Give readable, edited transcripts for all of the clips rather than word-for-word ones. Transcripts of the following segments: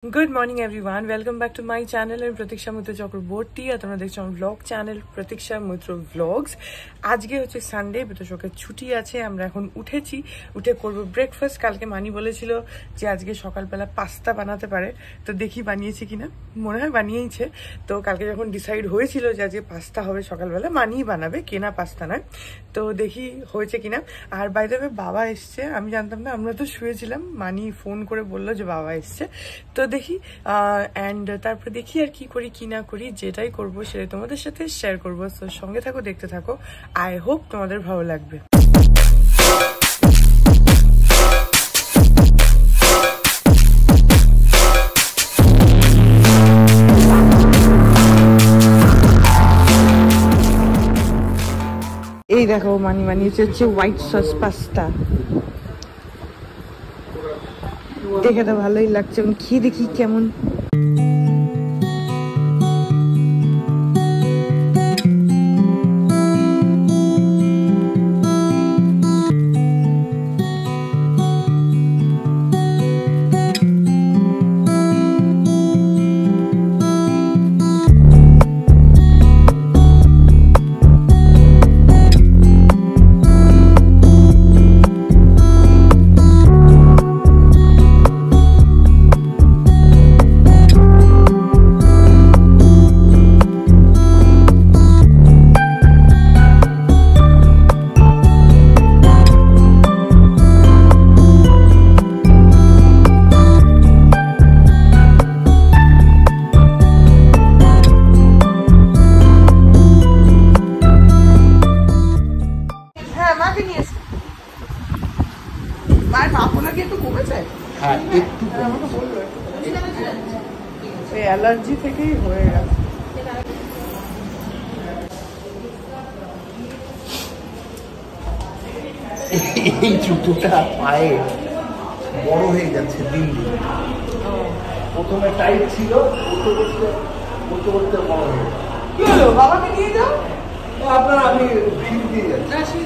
Good morning everyone, welcome back to my channel and Pratiksha Mitra Chakraborty और তোমরা দেখছো ব্লগ চ্যানেল প্রতীক্ষা মিত্র ব্লগস। আজকে হচ্ছে সানডে, বিতোষকের ছুটি আছে। আমরা এখন উঠে করব ব্রেকফাস্ট। কালকে মানি বলেছিল যে আজকে সকালবেলা পাস্তা বানাতে পারে, তো দেখি বানিয়েছে কিনা। মনে হয় বানিয়েইছে। তো কালকে যখন ডিসাইড হয়েছিল যে আজকে পাস্তা হবে সকালবেলা, মানিই বানাবে, কেনা পাস্তা নয়। তো দেখি হয়েছে কিনা। আর বাই দ্য ওয়ে বাবা এসছে, আমি জানতাম না, আমরা তো শুয়েছিলাম। মানি ফোন করে বললো যে বাবা এসছে। তো দেখি এন্ড তারপরে দেখি আর কি করি কি না করি, যেটাই করবো সেটাই তোমাদের সাথে শেয়ার করবো। তো সঙ্গে থাকো, দেখতে থাকো। আই হোপ তোমাদের ভালো লাগবে। এই দেখো মানি বানিয়েছে হচ্ছে হোয়াইট সস পাস্তা। দেখে তো ভালোই লাগছে, আমি খেয়ে দেখি কেমন। অ্যালার্জি থেকেই হয়ে গেছে। এই জুতোটা পায়ে বড় হয়ে যাচ্ছে দিন দিন। প্রথমে টাইট ছিল, করতে করতে বড় হয়ে গেছে। কি হলো, বাবাকে নিয়ে যাও। আপনার আমি সিঁড়ি দিয়ে যাচ্ছি।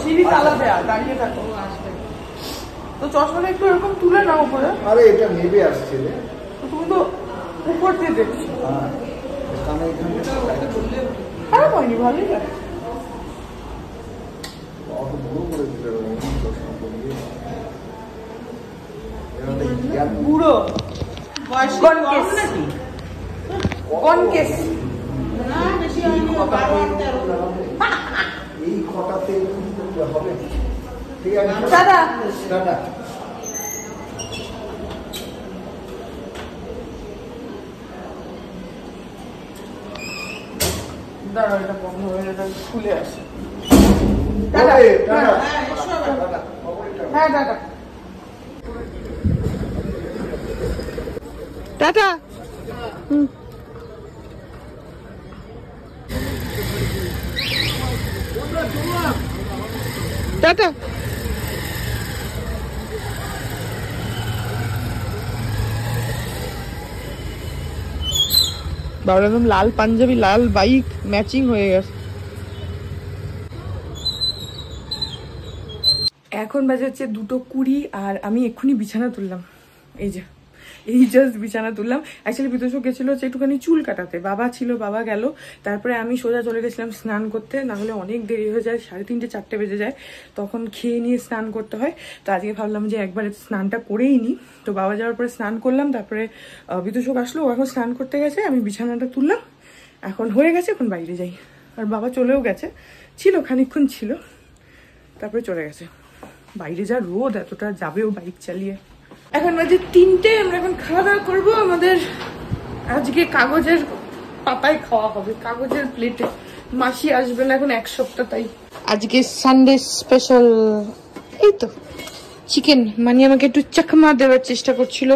সিঁড়ি চালাবে, দাঁড়িয়ে থাকো, আসবে তো। চশমাটা একটু এরকম তুলে নাও উপরে। আরে এটা নেবে আসছে রে, তুমি তো উপর দিয়ে দেখছি। হ্যাঁ, খারাপ হয়নি, ভালোই লাগে। অত বড় করে দিলে বুড়ো এই কটাতে হবে। ঠিক আছে দাদা, দাদা দাঁড়াও, এটা বন্ধ হয়ে এটা খুলে আসে। হ্যাঁ দাদা, টাটা। টাটা। বাবা একদম লাল পাঞ্জাবি, লাল বাইক, ম্যাচিং হয়ে গেছে। এখন বাজে হচ্ছে 2:20 আর আমি এক্ষুনি বিছানা তুললাম। এই জাস্ট বিছানা তুললাম। অ্যাকচুয়ালি বিতোষক গেছিল হচ্ছে একটুখানি চুল কাটাতে, বাবা ছিল, বাবা গেল। তারপরে আমি সোজা চলে গেছিলাম স্নান করতে, না হলে অনেক দেরি হয়ে যায়, 3:30 4টে বেজে যায়, তখন খেয়ে নিয়ে স্নান করতে হয়। তো আজকে ভাবলাম যে একবারে স্নানটা করেই নিই। তো বাবা যাওয়ার পরে স্নান করলাম, তারপরে বিতোষক আসলো, ও এখন স্নান করতে গেছে, আমি বিছানাটা তুললাম, এখন হয়ে গেছে, এখন বাইরে যাই। আর বাবা চলেও গেছে, ছিল খানিকক্ষণ ছিল, তারপরে চলে গেছে। বাইরে যা রোদ, এতটা যাবেও বাইক চালিয়ে। এখন বাজে 3টে, আমরা এখন খাওয়া দাওয়া করবো। আমাদের আজকে কাগজের পাতায় খাওয়া হবে, কাগজের প্লেটে। মাসি আসবে না এখন 1 সপ্তাহ, তাই আজকে সানডে স্পেশাল এই তো চিকেন। মানে আমাকে একটু চাকমা দেওয়ার চেষ্টা করছিল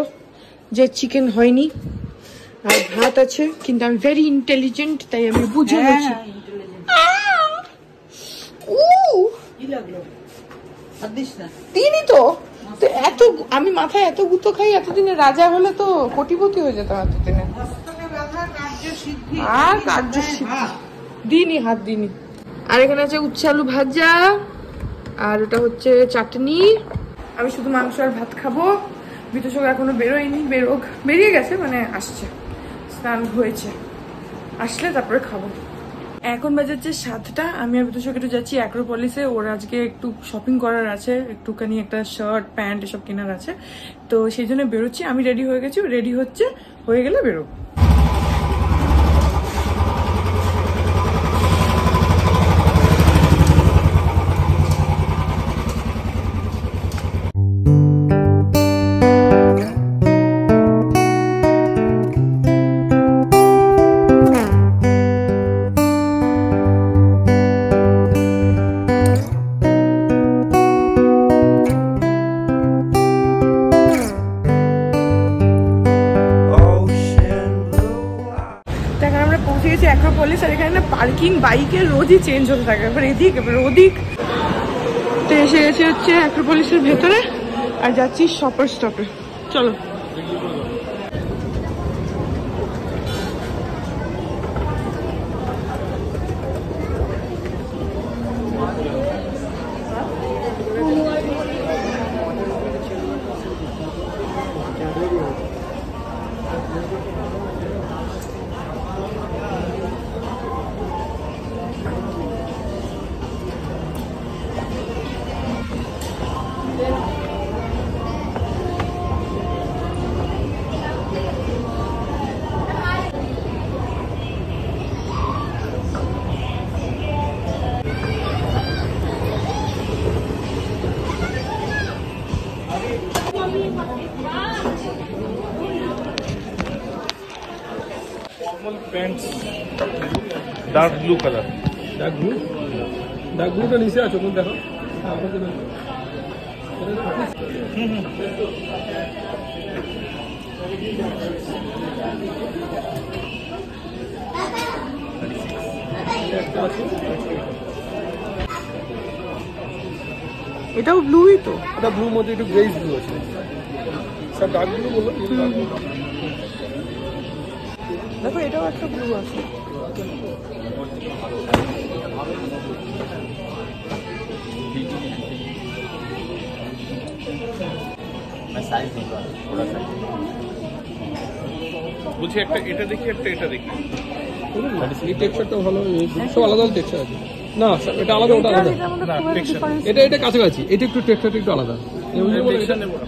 যে চিকেন হয়নি। আর ভাত আছে, কিন্তু আমি ভেরি ইন্টেলিজেন্ট, তাই আমি বুঝে গেছি। তিনি তো এত, আমি মাথায় এত গুঁতো খাই এতদিনে, রাজা হলে তো কোটিপতি হয়ে যেতাম এতদিনে। আর কার্য সিদ্ধি দিনই, হাত দিনই। আর এখানে আছে উচ্ছে আলু ভাজা, আর ওটা হচ্ছে চাটনি। আমি শুধু মাংস আর ভাত খাবো। বিতোষক এখনো বেরোয়নি, বেরিয়ে গেছে, মানে আসছে, স্নান হয়েছে, আসলে তারপরে খাবো। এখন বাজাচ্ছে 7টা। আমি আর বিতোষক একটু যাচ্ছি অ্যাক্রোপলিসে। ওর আজকে একটু শপিং করার আছে, একটুখানি একটা শার্ট প্যান্ট এসব কেনার আছে, তো সেই জন্য বেরোচ্ছি। আমি রেডি হয়ে গেছি, রেডি হচ্ছে, হয়ে গেলে বেরোবো। অ্যাক্রোপলিস, আর এখানে না পার্কিং বাইকের রোজই চেঞ্জ হতে থাকে, এবার এদিক এবার ওদিক। তো এসে গেছে হচ্ছে অ্যাক্রোপলিসের ভেতরে, আর যাচ্ছি শপার স্টপে। চলো। Pants dark blue colour. Dark ব্লুটা নিচে আছে, কোন দেখো। এটাও ব্লুই তো, এটা ব্লুর মধ্যে একটু গ্রেস ব্লু আছে, সব ডার্ক ব্লু বললো। দেখো এটাও একটা ব্লু আছে। বলছি একটা এটা দেখি, একটা এটা দেখি। এই টেক্সচারটা ভালো, সব আলাদা আলাদা টেক্সচার আছে। না এটা আলাদা, ওটা আলাদা। এটা কাছাকাছি, এটা একটু টেক্সচারটা একটু আলাদা।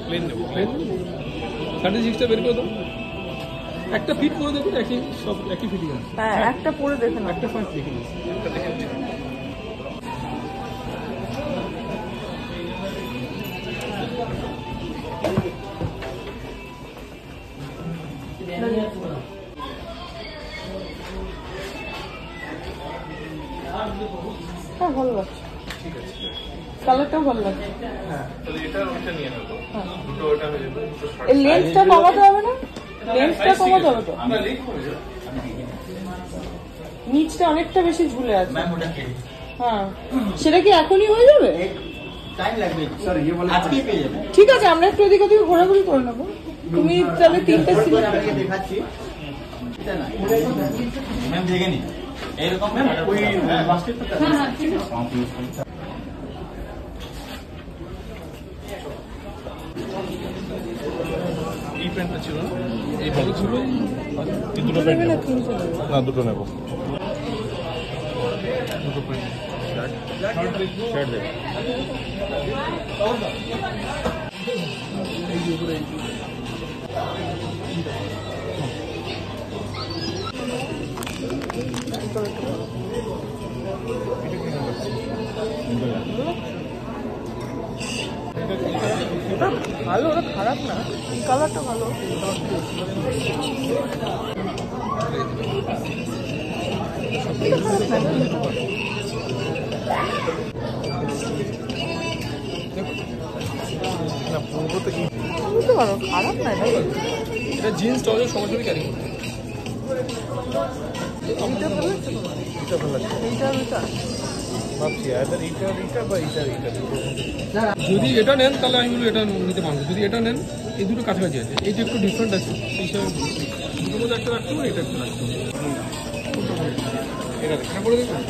প্লেন নেবো। 36টা বের করে দাও, একটা ফিট করে দেখুন, সব একই ফিটিং আছে। হ্যাঁ একটা পরে দেখেন, একটা ফার্স্ট দেখে নিন। হ্যাঁ ভালো লাগছে, কালারটাও ভালো লাগছে। এই লেন্সটা কমাতে হবে না? লেন্সটা কমাতে হবে তো, নিচটা অনেকটা বেশি ঝুলে আছে। হ্যাঁ সেটা কি এখনই হয়ে যাবে? ঠিক আছে, আমরা একটু এদিক ওদিকে ঘোরাঘুরি করে নেবো। তুমি তাহলে 3টে সিলেক্ট দেখাচ্ছি। এই প্যান্টটা ছিল না, এই ভালো ছিল। এই দুটো প্যান্ট নেবো না, দুটো নেবো। দুটো প্যান্ট শার্ট দেবো। ভালো, ওটা খারাপ না, কালারটা ভালো। বুঝতে পারো খারাপ না, এটা জিন্স ট্রাউজার সরাসরি ক্যারি করতে। এইটা ভালো লাগছে তোমার? এটা ভালো লাগছে, এইটা ভাবছি এইটা বা এইটা। যদি এটা নেন তাহলে আমি বলবো এটা নিতে পারবো। যদি এটা নেন, এই দুটো কাছাকাছি আছে, এইটা একটু ডিফারেন্ট আছে, সেই হিসাবে দুটোর মধ্যে একটা রাখতে হবে, এটা একটা রাখতে হবে। এটা করে দেখবেন।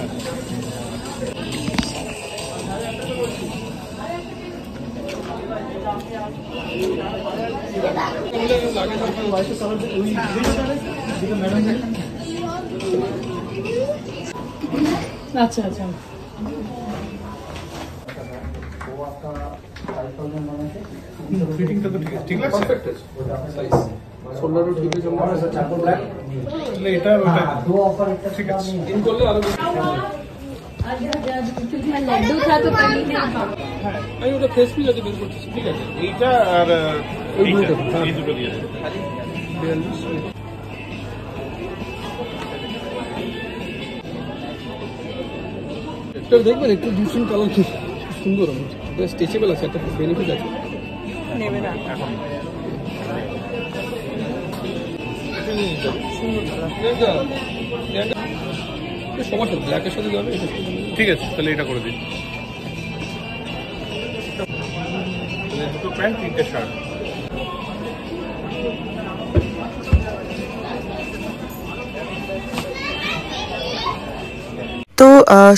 আচ্ছা আচ্ছা ফিটিংটা তো ঠিক আছে, শোল্ডারও ঠিক আছে, তাহলে এটা ঠিক আছে। ইন করলে আরো लड्डू था तो कहीं नहीं আমি ওটা ফেস পিস আছে বের করতেছি, ঠিক আছে। এইটা আর এই দুটো, এই দুটো দিয়ে দেবো। এটা দেখবেন একটু ডিফারেন্ট কালার, খুব সুন্দর, স্ট্রেচেবল আছে, একটা বেনিফিট আছে। নেবে না এখন এটা নিয়ে যাও, সুন্দর সবার সাথে ব্ল্যাকের সাথে যাবে, এটা ঠিক আছে, তাহলে এটা করে দিন। দুটো প্যান্ট, 3টে শার্ট। তো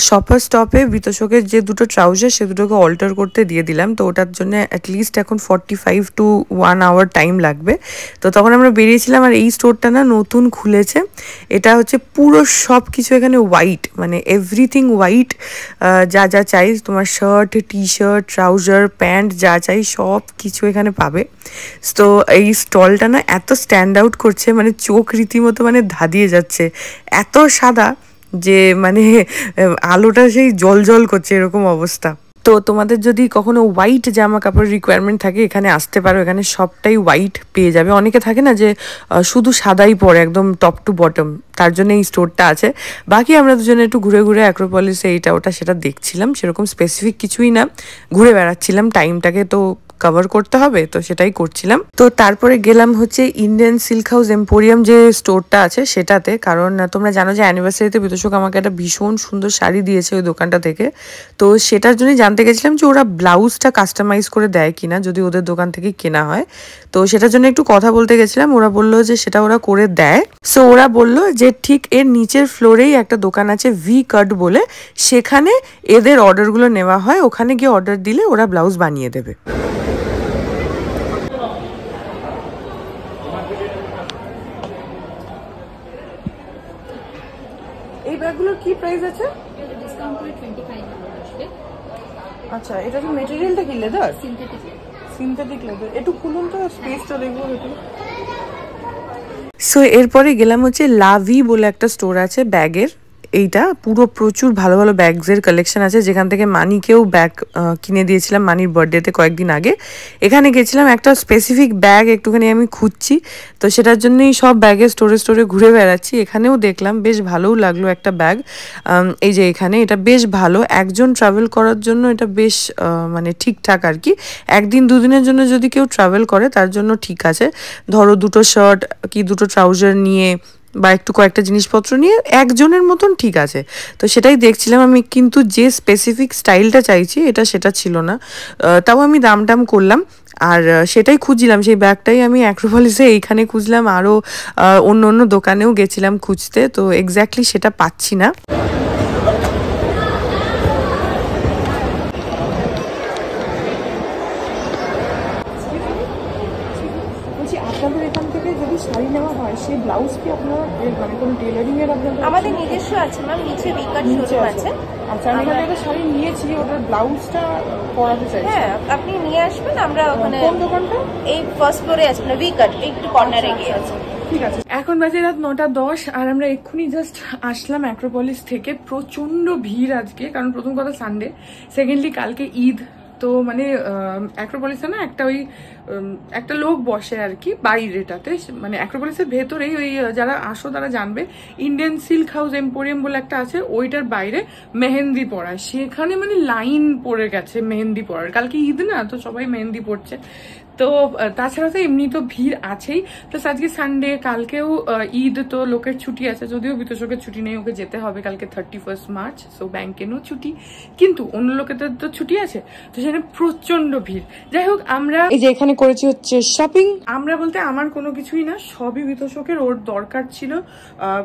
শপার স্টপে বিতোষকের যে দুটো ট্রাউজার সে দুটোকে অল্টার করতে দিয়ে দিলাম। তো ওটার জন্য অ্যাটলিস্ট এখন 45 to 1 hour টাইম লাগবে। তো তখন আমরা বেরিয়েছিলাম, আর এই স্টোরটা না নতুন খুলেছে। এটা হচ্ছে পুরো সব কিছু এখানে হোয়াইট, মানে এভরিথিং হোয়াইট, যা যা চাই তোমার shirt, T shirt, trouser, pant যা চাই সব কিছু এখানে পাবে। তো এই স্টলটা না এত স্ট্যান্ড আউট করছে, মানে চোখ রীতিমতো মানে ধাঁধিয়ে যাচ্ছে, এত সাদা যে মানে আলোটা সেই জল জল করছে এরকম অবস্থা। তো তোমাদের যদি কখনো হোয়াইট জামা কাপড় রিকোয়ারমেন্ট থাকে এখানে আসতে পারো, এখানে সবটাই হোয়াইট পেয়ে যাবে। অনেকে থাকে না যে শুধু সাদাই পরে একদম টপ টু বটম, তার জন্য এই স্টোরটা আছে। বাকি আমরা দুজনে একটু ঘুরে ঘুরে অ্যাক্রোপলিসে এইটা ওটা সেটা দেখছিলাম, সেরকম স্পেসিফিক কিছুই না, ঘুরে বেড়াচ্ছিলাম, টাইমটাকে তো কভার করতে হবে, তো সেটাই করছিলাম। তো তারপরে গেলাম হচ্ছে ইন্ডিয়ান সিল্ক হাউস এম্পোরিয়াম যে স্টোরটা আছে সেটাতে, কারণ তোমরা জানো যে অ্যানিভার্সারিতে বিতোষক আমাকে একটা ভীষণ সুন্দর শাড়ি দিয়েছে ওই দোকানটা থেকে। তো সেটার জন্যই জানতে গেছিলাম যে ওরা ব্লাউজটা কাস্টমাইজ করে দেয় কিনা যদি ওদের দোকান থেকে কেনা হয়। তো সেটার জন্য একটু কথা বলতে গেছিলাম, ওরা বললো যে সেটা ওরা করে দেয়। সো ওরা বললো যে ঠিক এর নিচের ফ্লোরেই একটা দোকান আছে ভি কাট বলে, সেখানে এদের অর্ডারগুলো নেওয়া হয়, ওখানে গিয়ে অর্ডার দিলে ওরা ব্লাউজ বানিয়ে দেবে। এই ব্যাগগুলোর কি প্রাইস আছে? डिस्काउंट করে 25 আসবে। আচ্ছা, এটা তো মেটেরিয়ালটা কি লেদার? Synthetic synthetic leather. একটু খুলুন তো, স্পেসটা দেখবো একটু। সো এরপরে গেলাম হচ্ছে লাভি বলে একটা স্টোর আছে ব্যাগের। এইটা পুরো প্রচুর ভালো ভালো ব্যাগসের কালেকশন আছে, যেখান থেকে মানিকেও ব্যাগ কিনে দিয়েছিলাম মানির বার্থডেতে কয়েকদিন আগে। এখানে গেছিলাম, একটা স্পেসিফিক ব্যাগ একটুখানি আমি খুঁজছি, তো সেটার জন্যই সব ব্যাগের স্টোরে স্টোরে ঘুরে বেড়াচ্ছি। এখানেও দেখলাম, বেশ ভালোও লাগলো একটা ব্যাগ। এই যে এখানে এটা বেশ ভালো, একজন ট্রাভেল করার জন্য এটা বেশ মানে ঠিকঠাক আর কি। একদিন দুদিনের জন্য যদি কেউ ট্রাভেল করে তার জন্য ঠিক আছে। ধরো দুটো শার্ট কি দুটো ট্রাউজার নিয়ে বা একটু কয়েকটা জিনিসপত্র নিয়ে একজনের মতন ঠিক আছে। তো সেটাই দেখছিলাম আমি, কিন্তু যে স্পেসিফিক স্টাইলটা চাইছি এটা সেটা ছিল না। তাও আমি দাম টাম করলাম আর সেটাই খুঁজছিলাম, সেই ব্যাগটাই আমি অ্যাক্রোপলিসে এইখানে খুঁজলাম, আরও অন্য অন্য দোকানেও গেছিলাম খুঁজতে, তো এক্স্যাক্টলি সেটা পাচ্ছি না। আপনাদের এখান থেকে যদি শাড়ি নেওয়া হয় সেই ব্লাউজ কি আপনারা মানে কোনো টেলারিং এর আপনাদের? আমাদের নিজস্ব আছে ম্যাম, নিচে উইকাট শোরুম আছে। আচ্ছা, আমি এখানে একটা শাড়ি নিয়েছি, ওটার ব্লাউজটা করাতে চাই। হ্যাঁ, আপনি নিয়ে আসবেন, আমরা ওখানে। কোন দোকানটা? এই ফার্স্ট ফ্লোরে আছে না উইকাট, একটু কর্নারে গিয়ে আছে। ঠিক আছে। এখন বাজে রাত 9:10 আর আমরা এক্ষুনি জাস্ট আসলাম অ্যাক্রোপলিস থেকে। প্রচন্ড ভিড় আজকে, কারণ প্রথম কথা সানডে, সেকেন্ডলি কালকে ঈদ। তো মানে অ্যাক্রোপলিসে না একটা ওই একটা লোক বসে আর কি বাইরেটাতে, মানে অ্যাক্রোপলিসের ভেতরেই, ওই যারা আসো তারা জানবে, ইন্ডিয়ান সিল্ক হাউস এম্পোরিয়াম বলে একটা আছে, ওইটার বাইরে মেহেন্দি পড়ায়। সেখানে মানে লাইন পড়ে গেছে মেহেন্দি পড়ার, কালকে ঈদ না, তো সবাই মেহেন্দি পড়ছে। তো তাছাড়া তো এমনি তো ভিড় আছেই, প্লাস আজকে সানডে, কালকেও ঈদ, তো লোকের ছুটি আছে, যদিও বিতোষকের ছুটি নেই, ওকে যেতে হবে কালকে 31 মার্চ, সো ব্যাংকেরও ছুটি, কিন্তু অন্য লোকেদের তো ছুটি আছে, তো সেখানে প্রচন্ড ভিড়। যাই হোক, আমরা এই যে এখানে করেছি হচ্ছে শপিং। আমরা বলতে আমার কোনো কিছুই না, সবই বিতোষকের। ওর দরকার ছিল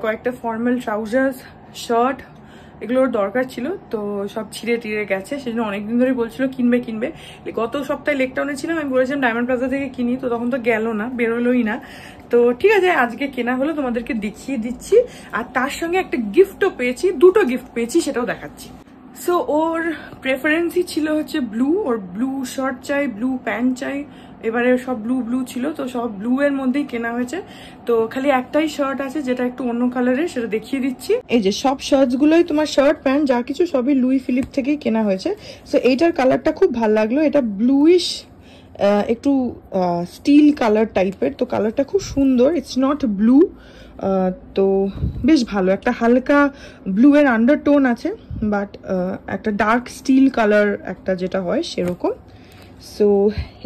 কয়েকটা ফর্মাল ট্রাউজার্স, শার্ট, এগুলোর দরকার ছিল, তো সব ছিঁড়ে টিড়ে গেছে, সেজন্য অনেকদিন ধরে বলছিল কিনবে। গত সপ্তাহে লেকটাউনে ছিলাম, আমি বলেছিলাম ডায়মন্ড প্লাজা থেকে কিনি, তো তখন তো গেল না, বেরোলোই না। তো ঠিক আছে, আজকে কেনা হলো, তোমাদেরকে দেখিয়ে দিচ্ছি। আর তার সঙ্গে একটা গিফটও পেয়েছি, দুটো গিফট পেয়েছি, সেটাও দেখাচ্ছি। সো ওর প্রেফারেন্সই ছিল হচ্ছে ব্লু, ওর ব্লু শার্ট চাই, ব্লু প্যান্ট চাই, এবারে সব ব্লু ছিল, তো সব ব্লু এর মধ্যেই কেনা হয়েছে। তো খালি একটাই শার্ট আছে যেটা একটু অন্য কালারের, সেটা দেখিয়ে দিচ্ছি। এই যে সব শার্টস গুলোই তোমার শার্ট প্যান্ট যা কিছু সবই লুই ফিলিপ থেকেই কেনা হয়েছে। সো এইটার কালারটা খুব ভালো লাগলো, এটা ব্লুইশ একটু স্টিল কালার টাইপের, তো কালারটা খুব সুন্দর, ইটস নট ব্লু, তো বেশ ভালো, একটা হালকা ব্লু এর আন্ডারটোন আছে, বাট একটা ডার্ক স্টিল কালার একটা যেটা হয় সেরকম। সো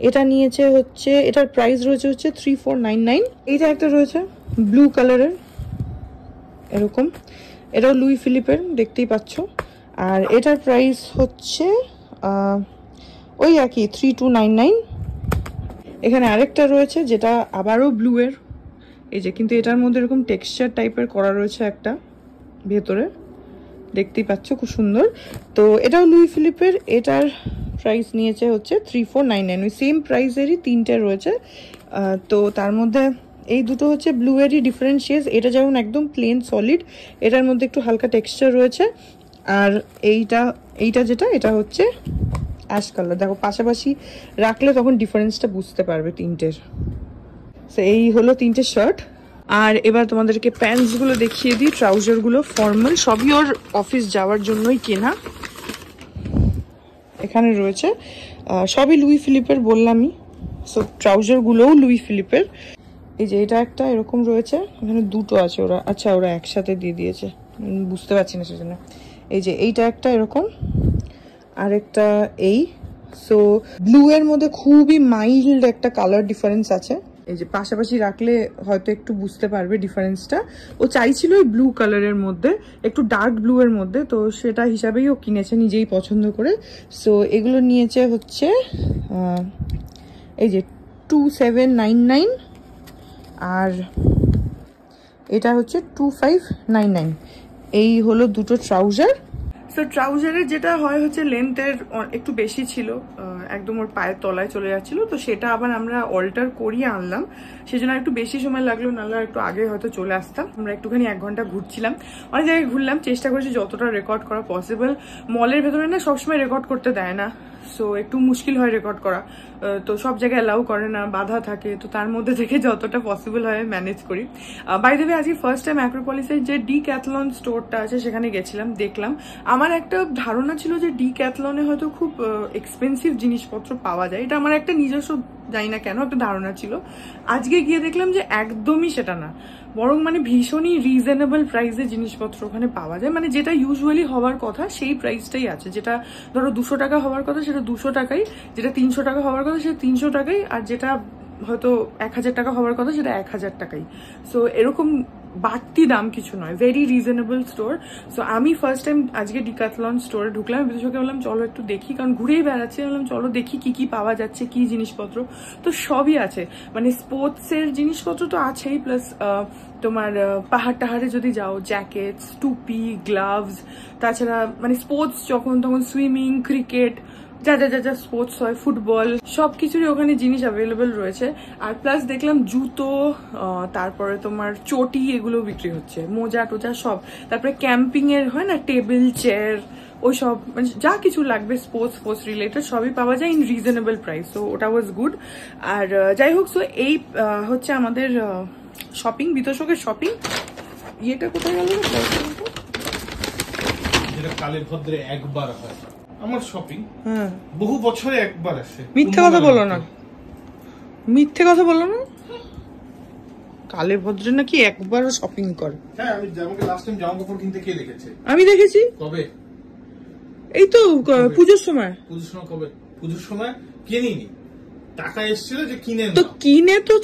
এটা নিয়েছে হচ্ছে, এটার প্রাইস রয়েছে হচ্ছে 3499। এইটা একটা রয়েছে ব্লু কালারের এরকম, এটাও লুই ফিলিপের, দেখতেই পাচ্ছ। আর এটার প্রাইস হচ্ছে ওই আর কি 3299। এখানে আরেকটা রয়েছে যেটা আবারও ব্লু এর, এই যে, কিন্তু এটার মধ্যে এরকম টেক্সচার টাইপের করা রয়েছে একটা ভেতরে, দেখতেই পাচ্ছ, খুব সুন্দর। তো এটাও লুই ফিলিপের, এটার প্রাইস নিয়েছে হচ্ছে 3499, ওই সেম প্রাইসেরই তিনটে রয়েছে। তো তার মধ্যে এই দুটো হচ্ছে ব্লু এরই ডিফারেন্ট শেডস, এটা যেমন একদম প্লেন সলিড, এটার মধ্যে একটু হালকা টেক্সচার রয়েছে। আর এইটা যেটা, এটা হচ্ছে অ্যাশ কালার। দেখো পাশাপাশি রাখলে তখন ডিফারেন্সটা বুঝতে পারবে তিনটের। তো এই হলো তিনটে শার্ট। আর এবার তোমাদেরকে প্যান্টস গুলো দেখিয়ে দিই, ট্রাউজার গুলো ফর্মাল, সবই ওর অফিস যাওয়ার জন্যই কেনা। এখানে রয়েছে সবই লুই ফিলিপের বললামই, সো ট্রাউজার গুলোও লুই ফিলিপের। এই যে এটা একটা এরকম রয়েছে, এখানে দুটো আছে, ওরা আচ্ছা ওরা একসাথে দিয়ে দিয়েছে, বুঝতে পারছি না সেজন্য। এই যে এইটা একটা এরকম, আরেকটা এই। সো ব্লু এর মধ্যে খুবই মাইল্ড একটা কালার ডিফারেন্স আছে, এই যে পাশাপাশি রাখলে হয়তো একটু বুঝতে পারবে ডিফারেন্সটা। ও চাইছিল ওই ব্লু কালারের মধ্যে, একটু ডার্ক ব্লু এর মধ্যে, তো সেটা হিসাবেই ও কিনেছে নিজেই পছন্দ করে। সো এগুলো নিয়েছে হচ্ছে এই যে 2799, আর এটা হচ্ছে 2599। এই হলো দুটো ট্রাউজার। সো ট্রাউজারের যেটা হয় হচ্ছে লেন্থের একটু বেশি ছিল, একদম ওর পায়ের তলায় চলে যাচ্ছিল, তো সেটা আবার আমরা অল্টার করিয়ে আনলাম, সেজন্য একটু বেশি সময় লাগলো, নাহলে একটু আগে হয়তো চলে আসতাম। আমরা একটুখানি 1 ঘন্টা ঘুরছিলাম, অনেক জায়গায় ঘুরলাম, চেষ্টা করেছি যতটা রেকর্ড করা পসিবল। মলের ভেতরে না সবসময় রেকর্ড করতে দেয় না, সো একটু মুশকিল হয় রেকর্ড করা, তো সব জায়গায় অ্যালাউ করে না, বাধা থাকে, তো তার মধ্যে থেকে যতটা পসিবল হয় ম্যানেজ করি। বাই দ্য ওয়ে, আজকে ফার্স্ট টাইম অ্যাক্রোপলিসের যে ডিক্যাথলন স্টোরটা আছে সেখানে গেছিলাম, দেখলাম। আমার একটা ধারণা ছিল যে ডিক্যাথলনে হয়তো খুব এক্সপেন্সিভ জিনিসপত্র পাওয়া যায়, এটা আমার একটা নিজস্ব, জানি না কেন, একটা ধারণা ছিল। আজকে গিয়ে দেখলাম যে একদমই সেটা না, বরং মানে ভীষণই রিজনেবল প্রাইসে জিনিসপত্র ওখানে পাওয়া যায়, মানে যেটা ইউজুয়ালি হওয়ার কথা সেই প্রাইসটাই আছে। যেটা ধরো 200 টাকা হওয়ার কথা সেটা 200 টাকাই, যেটা 300 টাকা হওয়ার কথা সেটা 300 টাকাই, আর যেটা হয়তো 1000 টাকা হওয়ার কথা সেটা 1000 টাকাই। সো এরকম বাড়তি দাম কিছু নয়, ভেরি রিজনেবল স্টোর। সো আমি ফার্স্ট টাইম আজকে ডিক্যাথলন স্টোরে ঢুকলাম, বিশেষকে বললাম চলো একটু দেখি, কারণ ঘুরেই বেড়াচ্ছি, বললাম চলো দেখি কি কি পাওয়া যাচ্ছে, কি জিনিসপত্র। তো সবই আছে, মানে স্পোর্টসের জিনিসপত্র তো আছেই, প্লাস তোমার পাহাড় টাহাড়ে যদি যাও, জ্যাকেটস, টুপি, গ্লাভস, তাছাড়া মানে স্পোর্টস যখন তখন সুইমিং, ক্রিকেট, যা যা যা যা স্পোর্টস হয়, ফুটবল, সবকিছুরই ওখানে জিনিস অ্যাভেলেবেল রয়েছে। আর প্লাস দেখলাম জুতো, তারপরে তোমার চটি, এগুলো বিক্রি হচ্ছে, মোজা টোজা সব। তারপরে ক্যাম্পিং এর হয় না, টেবিল, চেয়ার, ওই সব, মানে যা কিছু লাগবে স্পোর্টস রিলেটেড সবই পাওয়া যায় ইন রিজনেবল প্রাইস। তো ওটা ওয়াজ গুড। আর যাই হোক, সো এই হচ্ছে আমাদের শপিং, বিতোষকের শপিং। ইয়েটা কোথায় গেল? যেটা কালে ভদ্রে একবার হয় আমার শপিং, বহু বছরে একবার আসে। মিথ্যে কথা বলো না, মিথ্যে কথা বলো না, কালে ভদ্রে নাকি একবারও শপিং করে। হ্যাঁ, আমি আমাকে লাস্ট টাইম জামা কাপড় কিনতে কে দেখেছে? আমি দেখেছি। কবে? এই তো পুজোর সময়। পুজোর সময় কবে? পুজোর সময় কিনিনি, টাকা এসেছিল যে কিনে তো কিনে তো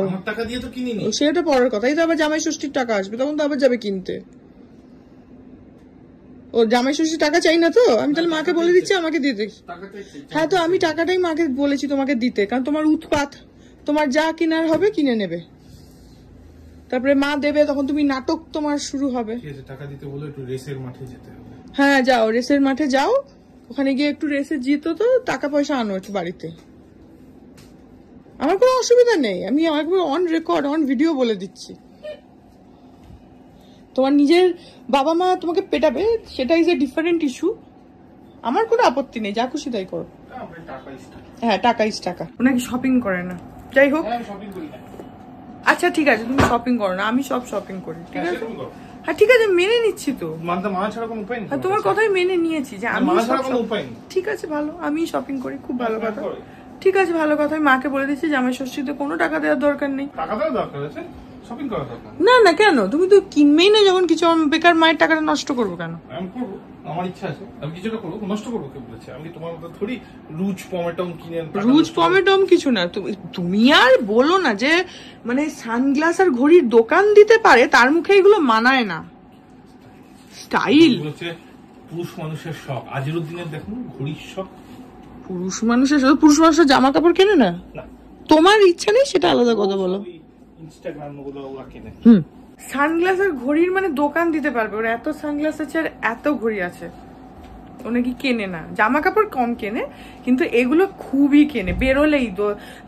আমার টাকা দিয়ে তো কিনিনি, সেটা পরের কথা। এই তো আবার জামাই ষষ্ঠীর টাকা আসবে, তখন তো আবার যাবে কিনতে। ও জামাই ষষ্ঠীর টাকা চাই না তো, আমি তাহলে মাকে বলে দিচ্ছি আমাকে দিতে। হ্যাঁ, তো আমি টাকাটাই মাকে বলেছি তোমাকে দিতে, কারণ তোমার উৎপাত, তোমার যা কেনার হবে কিনে নেবে, তারপরে মা দেবে, তখন তুমি নাটক তোমার শুরু হবে। ঠিক আছে, টাকা দিতে বলে একটু রেসের মাঠে যেতে হবে। হ্যাঁ যাও, রেসের মাঠে যাও, ওখানে গিয়ে একটু রেসে জিতো তো টাকা পয়সা আনো একটু বাড়িতে। আমার কোনো অসুবিধা নেই, আমি একবার অন রেকর্ড অন ভিডিও বলে দিচ্ছি। তোমার নিজের বাবা মা তোমাকে পেটাবে, সেটা ইজ এ ডিফারেন্ট ইস্যু। আমার কোনো আপত্তি নেই, যা খুশি তাই করো। হ্যাঁ, টাকা ইজ টাকা। ওনাকে শপিং করে না, যাই হোক। আচ্ছা ঠিক আছে, তুমি শপিং করো না, আমি সব শপিং করি, ঠিক আছে? হ্যাঁ ঠিক আছে, মেনে নিচ্ছি তো। মানা ছাড়া কোনো উপায় নেই। তোমার কথাই মেনে নিয়েছি যে আমি মানা ছাড়া কোনো উপায় নেই। ঠিক আছে, ভালো, আমি শপিং করি, খুব ভালো কথা। ঠিক আছে, ভালো কথা। আমি মাকে বলে দিচ্ছি জামাই ষষ্ঠীতে কোনো টাকা দেওয়ার দরকার নেই। টাকা দেওয়ার দরকার আছে, শপিং করার দরকার না না, কেন? তুমি তো কিনবেই না যখন কিছু, আমি বেকার মায়ের টাকাটা নষ্ট করবো কেন? আমি করবো, আমার ইচ্ছা আছে, আমি কিছুটা করবো, নষ্ট করবো কে বলেছে? আমি তোমার মতো থোড়ি রুজ পমেটম কিনে রুজ পমেটম কিছু না। তুমি আর বলো না যে মানে সানগ্লাস আর ঘড়ির দোকান দিতে পারে, তার মুখে এগুলো মানায় না। স্টাইল হচ্ছে পুরুষ মানুষের শখ। আজিরুদ্দিনের দেখুন ঘড়ির শখ। পুরুষ মানুষের জামা কাপড় কেনে না? তোমার ইচ্ছা নেই, সেটা আলাদা কথা বলো। ইনস্টাগ্রাম গুলো ওরা কেনে। সানগ্লাস আর ঘড়ির মানে দোকান দিতে পারবে, ওরা এত সানগ্লাস আছে আর এত ঘড়ি আছে, ওনা কি কেনে না? জামা কাপড় কম কেনে, কিন্তু এগুলো খুবই কেনে। বেরোলেই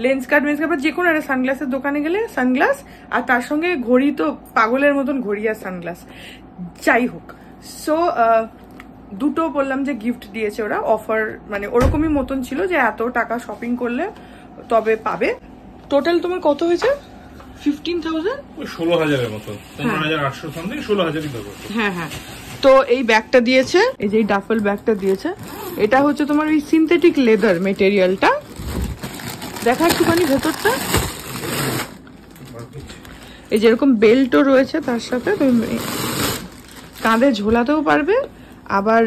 লেন্স কার্ড যে কোনো একটা সানগ্লাসের দোকানে গেলে সানগ্লাস, আর তার সঙ্গে ঘড়ি তো পাগলের মতন ঘড়ি আর সানগ্লাস। যাই হোক, সো দুটো বললাম যে গিফট দিয়েছে ওরা, অফার মানে ওরকমই মতন ছিল যে এত টাকা শপিং করলে তবে পাবে। টোটাল তোমার কত হয়েছে? 15,000, 16,000-এর মতো, 15,800 সামথিং, 16,000-ই দেবো। হ্যাঁ হ্যাঁ। তো এই ব্যাগটা দিয়েছে, এই যে ডাফেল ব্যাগটা দিয়েছে, এটা হচ্ছে তোমার ওই সিনথেটিক লেদার মেটেরিয়ালটা। দেখা একটুখানি ভেতরটা, এই যেরকম বেল্টও রয়েছে তার সাথে, তুমি কাঁধে ঝোলাতেও পারবে, আবার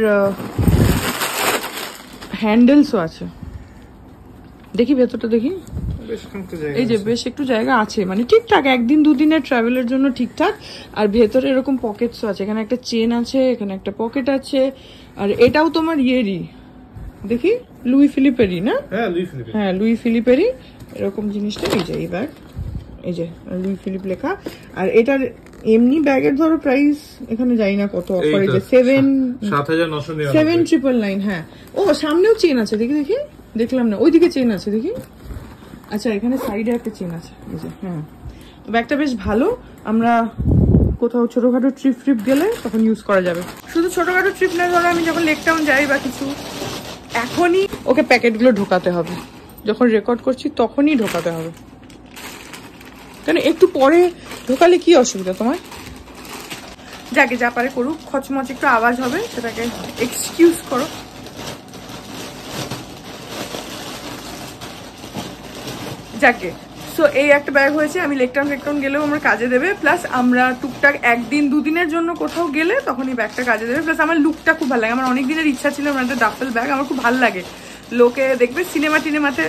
হ্যান্ডেলসও আছে। দেখি ভেতরটা, দেখি। এই যে বেশ একটু জায়গা আছে, মানে ঠিকঠাক একদিন দুদিনের ট্রাভেলের জন্য ঠিকঠাক। আর ভেতরে এরকম পকেটসও আছে, এখানে একটা চেন আছে, এখানে একটা পকেট আছে, আর এটাও তোমার ইয়েরই, দেখি লুই ফিলিপেরই না? হ্যাঁ, লুই ফিলিপেরই এরকম জিনিসটা। এই যে এই ব্যাগ, এই যে লুই ফিলিপ লেখা। আর এটার এমনি ব্যাগের ধরো প্রাইস এখানে যাই না কত অফার, এই যে 7,999। হ্যাঁ, ও সামনেও চেন আছে, দেখি দেখি, দেখলাম না, ওইদিকে চেন আছে, দেখি। আচ্ছা, এখানে সাইডে একটা চেন আছে, এই যে। হ্যাঁ, ব্যাগটা বেশ ভালো, আমরা কোথাও ছোটখাটো ট্রিপ গেলে তখন ইউজ করা যাবে। শুধু ছোটখাটো ট্রিপ না, ধরো আমি যখন লেক টাউন যাই বা কিছু, এখনই ওকে প্যাকেটগুলো ঢোকাতে হবে, যখন রেকর্ড করছি তখনই ঢোকাতে হবে। কেন একটু পরে ঢোকালে কি অসুবিধা তোমার? যাকে যা পারে করুক, খচমচ একটু আওয়াজ হবে, সেটাকে এক্সকিউজ করো। যাকে সো এই একটা ব্যাগ হয়েছে, আমি লেকটাউন গেলেও আমার কাজে দেবে, প্লাস আমরা টুকটাক একদিন দুদিনের জন্য কোথাও গেলে তখন এই ব্যাগটা কাজে দেবে। প্লাস আমার লুকটা খুব ভালো লাগে, আমার অনেক দিনের ইচ্ছা ছিল আমার একটা ডাফেল ব্যাগ, আমার খুব ভালো লাগে। লোকে দেখবে সিনেমা টিনেমাতে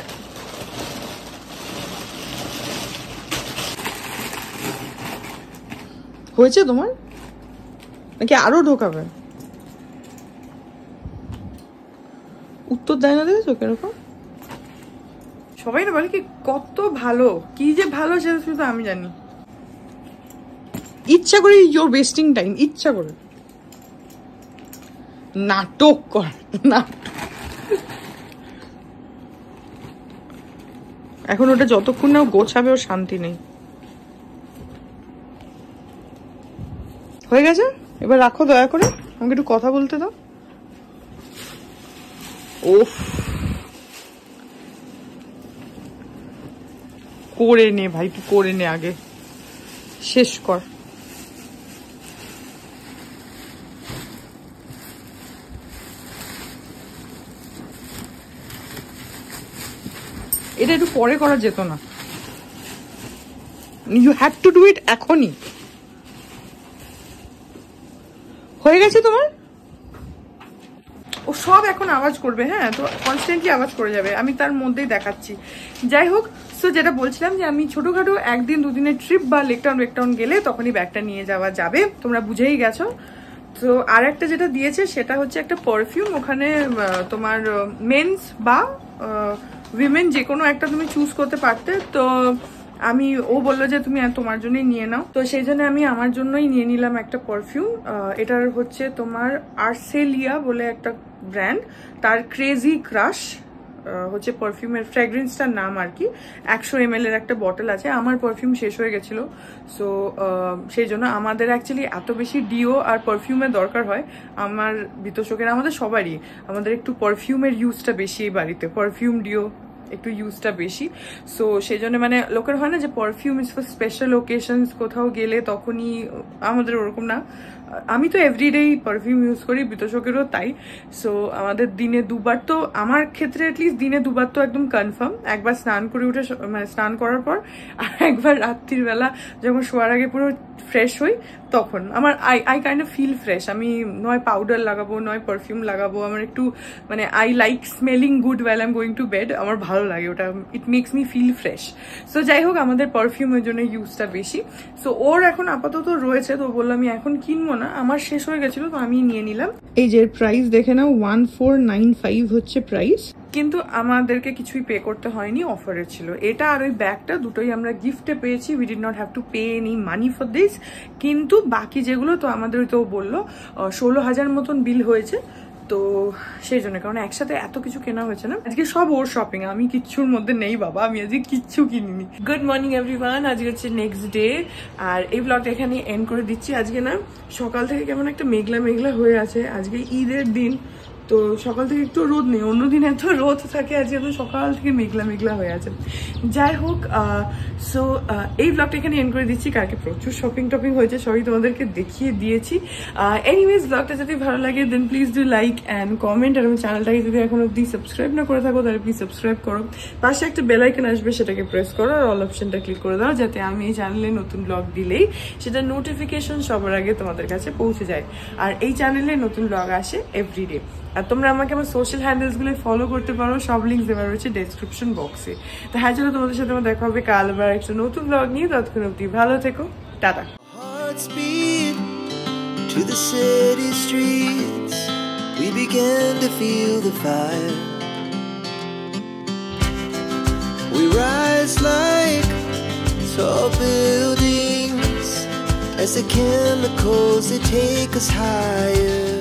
হয়েছে তোমার, নাকি আরো ঢোকাবে? উত্তর দেয় না, দেখেছো কিরকম? সবাই না বলে কি কত ভালো, কি যে ভালো সেটা শুধু আমি জানি। ইচ্ছা করে ইউর ওয়েস্টিং টাইম, ইচ্ছা করে নাটক কর, নাটক। এখন ওটা যতক্ষণ না গোছাবে ওর শান্তি নেই। হয়ে গেছে, এবার রাখো দয়া করে, আমাকে একটু কথা বলতে দাও। ওফ, করে নে ভাই, তুই করে নে, আগে শেষ কর। এটা একটু পরে করা যেত না? You have to do it এখনই। হয়ে গেছে তোমার? ও সব এখন আওয়াজ করবে, হ্যাঁ, তো কনস্ট্যান্টলি আওয়াজ করে যাবে, আমি তার মধ্যেই দেখাচ্ছি। যাই হোক, সো যেটা বলছিলাম যে আমি ছোটখাটো একদিন দুদিনের ট্রিপ বা লেকটাউন গেলে তখনই ব্যাগটা নিয়ে যাওয়া যাবে, তোমরা বুঝেই গেছো। তো আর একটা যেটা দিয়েছে সেটা হচ্ছে একটা পারফিউম, ওখানে তোমার মেন্স বা উইমেন যে কোনো একটা তুমি চুজ করতে পারতে। তো ও বললো যে তুমি তোমার জন্যই নিয়ে নাও, তো সেই জন্য আমি আমার জন্যই নিয়ে নিলাম একটা পারফিউম। এটার হচ্ছে তোমার আর্সেলিয়া বলে একটা ব্র্যান্ড, তার ক্রেজি ক্রাশ হচ্ছে পারফিউমের ফ্র্যাগ্রেন্সটার নাম আর কি। 100 ml এর একটা বটল আছে। আমার পারফিউম শেষ হয়ে গেছিল, সো সেই জন্য আমাদের অ্যাকচুয়ালি এত বেশি ডিও আর পারফিউমের দরকার হয় আমার বিতোষকের, আমাদের সবারই, আমাদের একটু পারফিউমের ইউজটা বেশি এই বাড়িতে, পারফিউম ডিও একটু ইউজটা বেশি। সো সেই জন্য মানে লোকের হয় না যে perfume is for special occasions, কোথাও গেলে তখনই, আমাদের ওরকম না। আমি তো এভরিডেই পারফিউম ইউজ করি, বিতোষকেরও তাই। সো আমাদের দিনে দুবার, তো আমার ক্ষেত্রে অ্যাটলিস্ট দিনে দুবার তো একদম কনফার্ম, একবার স্নান করে উঠে মানে স্নান করার পর, আর একবার রাত্রির বেলা যখন শোয়ার আগে পুরো ফ্রেশ হই তখন আমার I kind of feel fresh. আমি নয় পাউডার লাগাবো নয় পারফিউম লাগাবো, আমার একটু মানে I like smelling good well I am going to bed, আমার ভালো লাগে ওটা, it makes me feel fresh. So যাই হোক, আমাদের পারফিউমের জন্য ইউজটা বেশি। সো ওর এখন আপাতত রয়েছে, তো বললাম আমি এখন কিনবো না, আমার শেষ হয়ে গেছিল তো আমি নিয়ে নিলাম। এই যে প্রাইস দেখে নাও, 1495 হচ্ছে প্রাইস, কিন্তু আমাদেরকে কিছুই পে করতে হয়নি, অফারে ছিল। এটা আর ওই ব্যাগটা দুটোই আমরা গিফটে পেয়েছি, we did not have to pay any money for this. কিন্তু বাকি যেগুলো তো আমাদের তো বললো 16,000 মতন বিল হয়েছে, তো সেই জন্য, কারণ একসাথে এত কিছু কেনা হয়েছে না। আজকে সব ওর শপিং, আমি কিচ্ছুর মধ্যে নেই বাবা, আমি আজকে কিচ্ছু কিনিনি। গুড মর্নিং এভরিওয়ান, আজকে হচ্ছে নেক্সট ডে, আর এই ব্লগটা এখানে এন্ড করে দিচ্ছি। আজকে না সকাল থেকে কেমন একটা মেঘলা মেঘলা হয়ে আছে, আজকে ঈদের দিন, তো সকাল থেকে একটু রোদ নেই, অন্যদিন এত রোদ থাকে, আজকে তো সকাল থেকে মেঘলা মেঘলা হয়ে আছে। যাই হোক, সো এই ব্লগটা এখানে এন্ড করে দিচ্ছি। কালকে প্রচুর শপিং টপিং হয়েছে, সবই তোমাদেরকে দেখিয়ে দিয়েছি। এনিওয়েজ, ব্লগটা যদি ভালো লাগে then please do like and comment, আর আমার চ্যানেলটাকে যদি এখন অব্দি সাবস্ক্রাইব না করে থাকো তাহলে প্লিজ সাবস্ক্রাইব করো, পাশে একটা বেল আইকন আসবে সেটাকে প্রেস করো, আর অল অপশনটা ক্লিক করে দাও, যাতে আমি এই চ্যানেলে নতুন ব্লগ দিলেই সেটা নোটিফিকেশন সবার আগে তোমাদের কাছে পৌঁছে যায়। আর এই চ্যানেলে নতুন ব্লগ আসে এভরিডে। আর তোমরা আমাকে আমার সোশ্যাল হ্যান্ডেলস গুলো ফলো করতে পারো, সব লিঙ্ক দেওয়া রয়েছে ডেসক্রিপশন বক্সে। তো হ্যাঁ, চলো তোমাদের সাথে আমার দেখা হবে কাল আবার একটা নতুন ব্লগ নিয়ে। ততক্ষণ অবধি ভালো থেকো, tata. To the city streets, we began to feel the fire. We rise like tall buildings as the chemicals they take us higher.